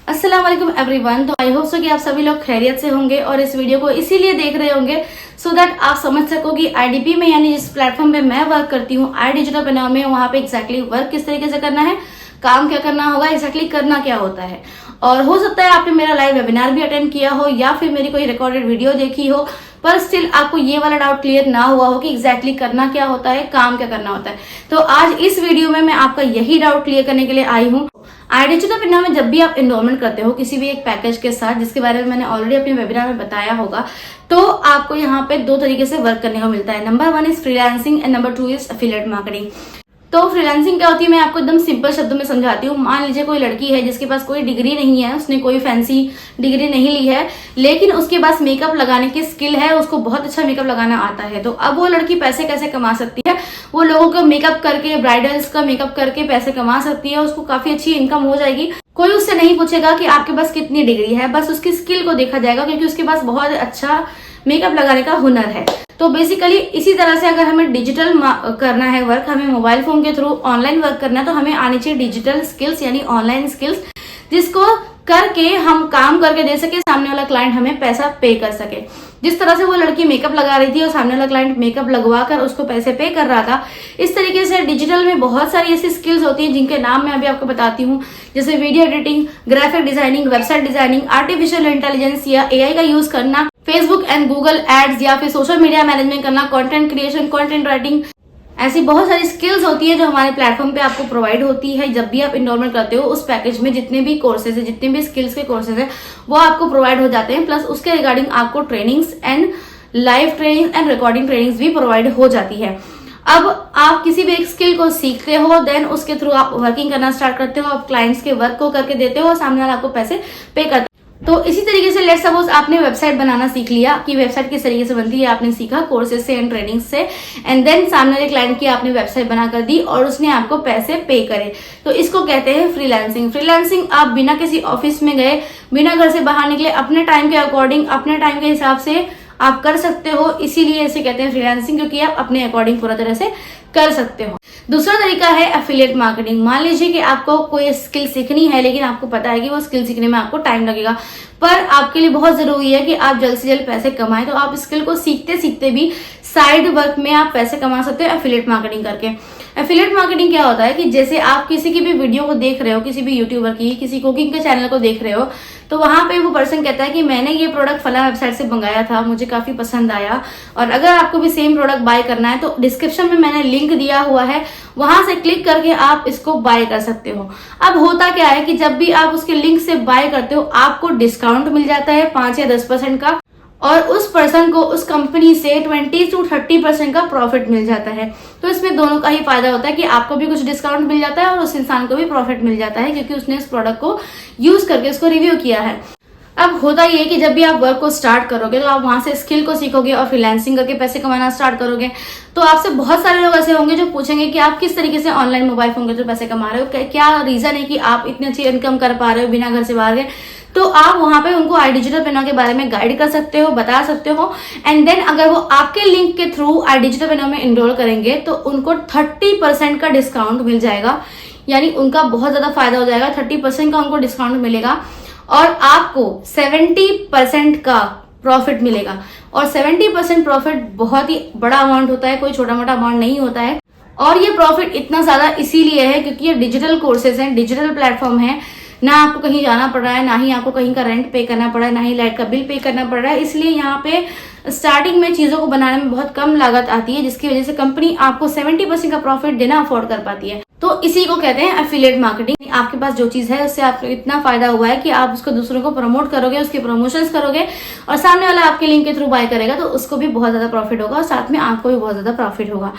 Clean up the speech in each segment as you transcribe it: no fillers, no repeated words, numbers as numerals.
अस्सलाम वालेकुम एवरीवन। तो आई होप सो कि आप सभी लोग खैरियत से होंगे और इस वीडियो को इसीलिए देख रहे होंगे सो दैट आप समझ सको कि आईडीपी में यानी जिस प्लेटफॉर्म पे मैं वर्क करती हूँ आई डिजिटलप्रेन्योर में, वहां पे एग्जैक्टली वर्क किस तरीके से करना है, काम क्या करना होगा, एग्जैक्टली करना क्या होता है। और हो सकता है आपने मेरा लाइव वेबिनार भी अटेंड किया हो या फिर मेरी कोई रिकॉर्डेड वीडियो देखी हो, पर स्टिल आपको ये वाला डाउट क्लियर ना हुआ हो कि एग्जैक्टली करना क्या होता है, काम क्या करना होता है। तो आज इस वीडियो में मैं आपका यही डाउट क्लियर करने के लिए आई हूँ। आई डिजिटलप्रेन्योर में जब भी आप एनरोलमेंट करते हो किसी भी एक पैकेज के साथ, जिसके बारे में मैंने ऑलरेडी अपने वेबिनार में बताया होगा, तो आपको यहाँ पे दो तरीके से वर्क करने को मिलता है। Number 1 is freelancing and number 2 is affiliate marketing. तो फ्रीलांसिंग क्या होती है मैं आपको एकदम सिंपल शब्दों में समझाती हूँ। मान लीजिए कोई लड़की है जिसके पास कोई डिग्री नहीं है, उसने कोई फैंसी डिग्री नहीं ली है, लेकिन उसके पास मेकअप लगाने की स्किल है, उसको बहुत अच्छा मेकअप लगाना आता है। तो अब वो लड़की पैसे कैसे कमा सकती है? वो लोगों का मेकअप करके, ब्राइडल्स का मेकअप करके पैसे कमा सकती है। उसको काफी अच्छी इनकम हो जाएगी। कोई उससे नहीं पूछेगा कि आपके पास कितनी डिग्री है, बस उसकी स्किल को देखा जाएगा क्योंकि उसके पास बहुत अच्छा मेकअप लगाने का हुनर है। तो बेसिकली इसी तरह से अगर हमें डिजिटल करना है वर्क, हमें मोबाइल फोन के थ्रू ऑनलाइन वर्क करना है, तो हमें आनी चाहिए डिजिटल स्किल्स यानी ऑनलाइन स्किल्स, जिसको करके हम काम करके दे सके, सामने वाला क्लाइंट हमें पैसा पे कर सके। जिस तरह से वो लड़की मेकअप लगा रही थी और सामने वाला क्लाइंट मेकअप लगवा कर उसको पैसे पे कर रहा था, इस तरीके से डिजिटल में बहुत सारी ऐसी स्किल्स होती हैं जिनके नाम मैं अभी आपको बताती हूँ, जैसे video editing, graphic designing, website designing, artificial intelligence या एआई का यूज करना, फेसबुक एंड गूगल एड्स या फिर सोशल मीडिया मैनेजमेंट करना, कंटेंट क्रिएशन, कंटेंट राइटिंग। ऐसी बहुत सारी स्किल्स होती है जो हमारे प्लेटफॉर्म पे आपको प्रोवाइड होती है जब भी आप इनरोलमेंट करते हो। उस पैकेज में जितने भी कोर्सेज है, जितने भी स्किल्स के कोर्सेज है, वो आपको प्रोवाइड हो जाते हैं। प्लस उसके रिगार्डिंग आपको trainings and live training and recording trainings भी प्रोवाइड हो जाती है। अब आप किसी भी एक स्किल को सीखते हो, देन उसके थ्रू आप वर्किंग करना स्टार्ट करते हो, आप क्लाइंट्स के वर्क को करके देते हो और सामने वाला आपको पैसे पे करते हो। तो इसी तरीके से लेट्स सपोज आपने वेबसाइट बनाना सीख लिया कि वेबसाइट किस तरीके से बनती है, आपने सीखा कोर्सेज से एंड ट्रेनिंग से, एंड देन सामने वाले क्लाइंट की आपने वेबसाइट बना कर दी और उसने आपको पैसे पे करे, तो इसको कहते हैं फ्रीलांसिंग। फ्रीलांसिंग आप बिना किसी ऑफिस में गए, बिना घर से बाहर निकले, अपने टाइम के अकॉर्डिंग, अपने टाइम के हिसाब से आप कर सकते हो, इसीलिए इसे कहते हैं फ्रीलांसिंग, क्योंकि आप अपने अकॉर्डिंग पूरा तरह से कर सकते हो। दूसरा तरीका है एफिलिएट मार्केटिंग। मान लीजिए कि आपको कोई स्किल सीखनी है, लेकिन आपको पता है कि वो स्किल सीखने में आपको टाइम लगेगा, पर आपके लिए बहुत जरूरी है कि आप जल्द से जल्द पैसे कमाएं। तो आप स्किल को सीखते सीखते भी साइड वर्क में आप पैसे कमा सकते हो एफिलिएट मार्केटिंग करके। एफिलिएट मार्केटिंग क्या होता है कि जैसे आप किसी की भी वीडियो को देख रहे हो, किसी भी यूट्यूबर की, किसी कुकिंग के चैनल को देख रहे हो, तो वहां पे वो पर्सन कहता है कि मैंने ये प्रोडक्ट फला वेबसाइट से मंगाया था, मुझे काफी पसंद आया, और अगर आपको भी सेम प्रोडक्ट बाय करना है तो डिस्क्रिप्शन में मैंने लिंक दिया हुआ है, वहां से क्लिक करके आप इसको बाय कर सकते हो। अब होता क्या है कि जब भी आप उसके लिंक से बाय करते हो आपको डिस्काउंट मिल जाता है 5 या 10% का, और उस पर्सन को उस कंपनी से 20 to 30% का प्रॉफिट मिल जाता है। तो इसमें दोनों का ही फायदा होता है कि आपको भी कुछ डिस्काउंट मिल जाता है और उस इंसान को भी प्रॉफिट मिल जाता है, क्योंकि उसने इस प्रोडक्ट को यूज करके उसको रिव्यू किया है। अब होता ये है कि जब भी आप वर्क को स्टार्ट करोगे तो आप वहां से स्किल को सीखोगे और फ्रीलांसिंग करके पैसे कमाना स्टार्ट करोगे, तो आपसे बहुत सारे लोग ऐसे होंगे जो पूछेंगे कि आप किस तरीके से ऑनलाइन मोबाइल फोन के थ्रू पैसे कमा रहे हो, क्या रीजन है कि आप इतनी अच्छी इनकम कर पा रहे हो बिना घर से बाहर गए। तो आप वहां पे उनको आई डिजिटलप्रेन्योर के बारे में गाइड कर सकते हो, बता सकते हो, एंड देन अगर वो आपके लिंक के थ्रू आई डिजिटलप्रेन्योर में इनरोल करेंगे तो उनको 30% का डिस्काउंट मिल जाएगा, यानी उनका बहुत ज्यादा फायदा हो जाएगा। 30% का उनको डिस्काउंट मिलेगा और आपको 70% का प्रॉफिट मिलेगा, और 70% प्रॉफिट बहुत ही बड़ा अमाउंट होता है, कोई छोटा मोटा अमाउंट नहीं होता है। और ये प्रॉफिट इतना ज्यादा इसीलिए है क्योंकि ये डिजिटल कोर्सेज हैं, डिजिटल प्लेटफॉर्म है, ना आपको कहीं जाना पड़ रहा है, ना ही आपको कहीं का रेंट पे करना पड़ रहा है, ना ही लाइट का बिल पे करना पड़ रहा है। इसलिए यहाँ पे स्टार्टिंग में चीजों को बनाने में बहुत कम लागत आती है, जिसकी वजह से कंपनी आपको 70% का प्रॉफिट देना अफोर्ड कर पाती है। तो इसी को कहते हैं एफिलिएट मार्केटिंग। आपके पास जो चीज है उससे आपको इतना फायदा हुआ है कि आप उसको दूसरों को प्रमोट करोगे, उसके प्रमोशंस करोगे, और सामने वाला आपके लिंक के थ्रू बाय करेगा तो उसको भी बहुत ज्यादा प्रॉफिट होगा और साथ में आपको भी बहुत ज्यादा प्रॉफिट होगा।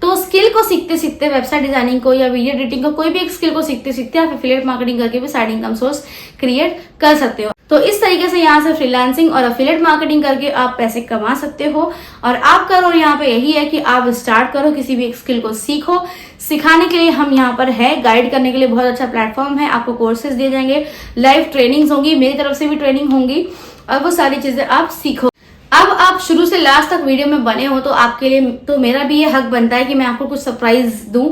तो स्किल को सीखते सीखते, वेबसाइट डिजाइनिंग को या वीडियो एडिटिंग को, कोई भी एक स्किल को सीखते सीखते आप एफिलिएट मार्केटिंग करके भी साइड इनकम सोर्स क्रिएट कर सकते हो। तो इस तरीके से यहाँ से फ्रीलांसिंग और एफिलिएट मार्केटिंग करके आप पैसे कमा सकते हो। और आपका रोल यहाँ पे यही है कि आप स्टार्ट करो, किसी भी एक स्किल को सीखो। सिखाने के लिए हम यहाँ पर है, गाइड करने के लिए बहुत अच्छा प्लेटफॉर्म है, आपको कोर्सेज दिए जाएंगे, लाइव ट्रेनिंग्स होंगी, मेरी तरफ से भी ट्रेनिंग होंगी, और वो सारी चीजें आप सीखो। अब आप शुरू से लास्ट तक वीडियो में बने हो तो आपके लिए तो मेरा भी ये हक बनता है कि मैं आपको कुछ सरप्राइज दूं,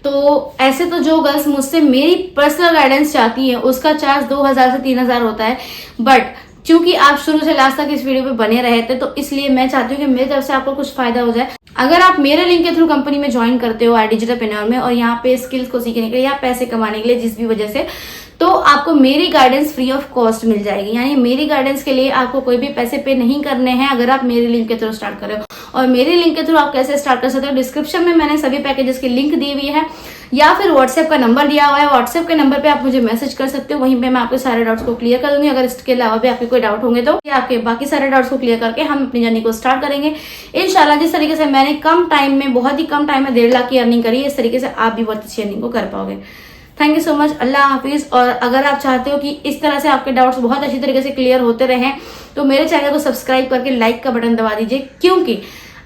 तो ऐसे तो जो गर्ल्स मुझसे मेरी पर्सनल गाइडेंस चाहती हैं उसका चार्ज 2000 से 3000 होता है, बट क्योंकि आप शुरू से लास्ट तक इस वीडियो पे बने रहे थे तो इसलिए मैं चाहती हूँ कि मेरी तरफ से आपको कुछ फायदा हो जाए। अगर आप मेरे लिंक के थ्रू कंपनी में ज्वाइन करते हो आई डिजिटलप्रेन्योर में, और यहाँ पे स्किल्स को सीखने के लिए या पैसे कमाने के लिए जिस भी वजह से, तो आपको मेरी गाइडेंस फ्री ऑफ कॉस्ट मिल जाएगी। यानी मेरी गाइडेंस के लिए आपको कोई भी पैसे पे नहीं करने हैं अगर आप मेरे लिंक के थ्रू स्टार्ट कर रहे हो। और मेरे लिंक के थ्रू आप कैसे स्टार्ट कर सकते हो, डिस्क्रिप्शन में मैंने सभी पैकेजेस की लिंक दी हुई है, या फिर व्हाट्सएप का नंबर दिया हुआ है। व्हाट्सएप के नंबर पे आप मुझे मैसेज कर सकते हो, वहीं पे मैं आपके सारे डाउट्स को क्लियर कर दूंगी। अगर इसके अलावा भी आपके कोई डाउट होंगे तो आपके बाकी सारे डाउट्स को क्लियर करके हम अपनी जर्नी को स्टार्ट करेंगे इंशाल्लाह। जिस तरीके से मैंने कम टाइम में, बहुत ही कम टाइम में 1.5 लाख की अर्निंग करी है, इस तरीके से आप भी बहुत अच्छी अर्निंग को कर पाओगे। थैंक यू सो मच, अल्लाह हाफिज। और अगर आप चाहते हो कि इस तरह से आपके डाउट्स बहुत अच्छी तरीके से क्लियर होते रहें तो मेरे चैनल को सब्सक्राइब करके लाइक का बटन दबा दीजिए, क्योंकि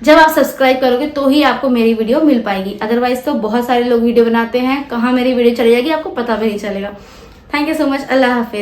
जब आप सब्सक्राइब करोगे तो ही आपको मेरी वीडियो मिल पाएगी। अदरवाइज तो बहुत सारे लोग वीडियो बनाते हैं, कहाँ मेरी वीडियो चली जाएगी आपको पता भी नहीं चलेगा। Thank you so much, Allah Hafiz.